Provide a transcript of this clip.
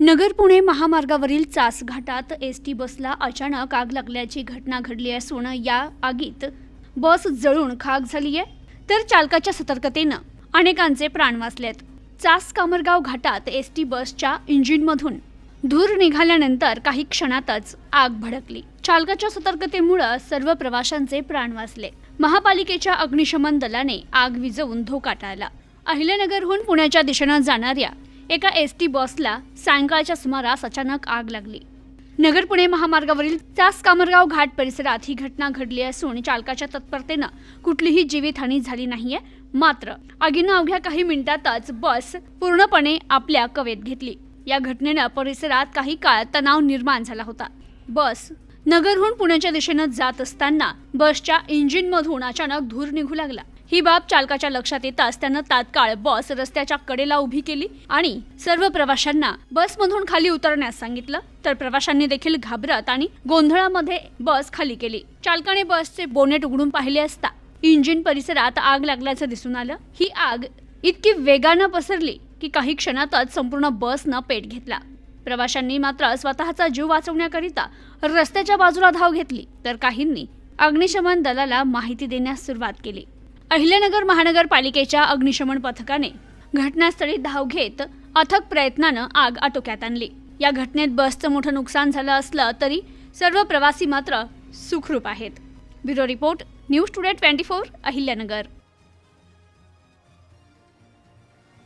नगर पुणे महामार्गावरील चास घाटात एसटी बसला अचानक आग लागल्याची घटना घडली असून या आगीत बस जळून खाक झाली आहे, तर चालकाच्या सतर्कतेनं अनेकांचे प्राण वाचलेत। चास कामरगाव घाटात एसटी बसच्या इंजिनमधून धूर निघाल्यानंतर काही क्षणातच आग भडकली। चालकाच्या सतर्कतेमुळे सर्व प्रवाशांचे प्राण वाचले। महापालिकेच्या अग्निशमन दलाने आग विझवून धोका टाळला। अहिल्यानगरहून पुण्याच्या दिशेने जाणाऱ्या एका एसटी बसला सायंकाळच्या सुमारास अचानक आग लागली। नगर पुणे महामार्गावरील चास कामरगाव घाट परिसरात ही घटना घडली असून चालकाच्या तत्परतेने कुठलीही जीवितहानी झाली नाहीये। मात्र आगीने अवघ्या काही मिनिटातच बस पूर्णपणे आपल्या कवेत घेतली। या घटनेने परिसरात काही काळ तणाव निर्माण झाला होता। बस नगरहून पुण्याच्या दिशेने जात असताना बसच्या इंजिनमधून अचानक धूर निघू लागला। ही बाब चालकाच्या लक्षात येताच त्यानं तात्काळ बस रस्त्याच्या कडेला उभी केली आणि सर्व प्रवाशांना बसमधून खाली उतरण्यास सांगितलं, तर प्रवाशांनी देखील घाबरत आणि गोंधळामध्ये बस खाली केली। चालकाने बसचे बोनेट उघडून पाहिले असता इंजिन परिसरात आग लागल्याचं दिसून आलं। ही आग इतकी वेगाने पसरली की काही क्षणातच संपूर्ण बसनं पेट घेतला। प्रवाशांनी मात्र स्वतःचा जीव वाचवण्याकरिता रस्त्याच्या बाजूला धाव घेतली, तर काहींनी अग्निशमन दलाला माहिती देण्यास सुरुवात केली। अहिल्यानगर महानगरपालिकेच्या अग्निशमन पथकाने घटनास्थळी धाव घेत अथक प्रयत्नानं आग आटोक्यात आणली। या घटनेत बसचं मोठं नुकसान झालं असलं तरी सर्व प्रवासी मात्र सुखरूप आहेत। Bureau report, news today 24, Ahilyanagar.